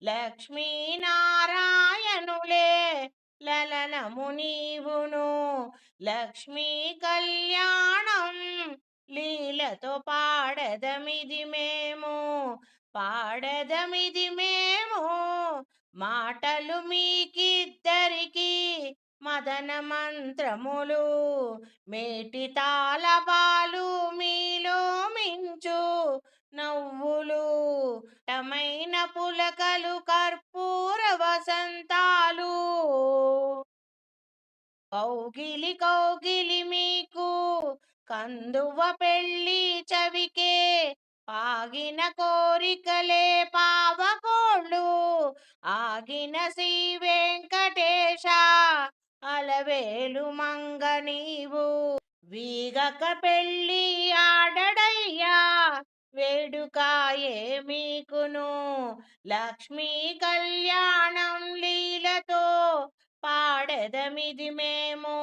లక్ష్మీనారాయణులే లలనము నీవును. లక్ష్మీ కళ్యాణం లీలతో పాడదమిది మేము, పాడదమిది మేము. మాటలు మీకిద్దరికి మదన మంత్రములు, మేటి తాళపాలు మీలో మించు నవ్వులు. టమైన పులకలు కర్పూర వసంతాలు, కౌగిలి కౌగిలి మీకు కందువ పెళ్ళి చవికే. ఆగిన కోరికలే పావకోళ్ళు, ఆగిన శ్రీ వెంకటేశ అలవేలు మంగ నీవు. వీగక పెళ్ళి ఆడడయ్యా వేడుకాయే మీకును. లక్ష్మీ కళ్యాణం లీలతో పాడెదమిది మేము,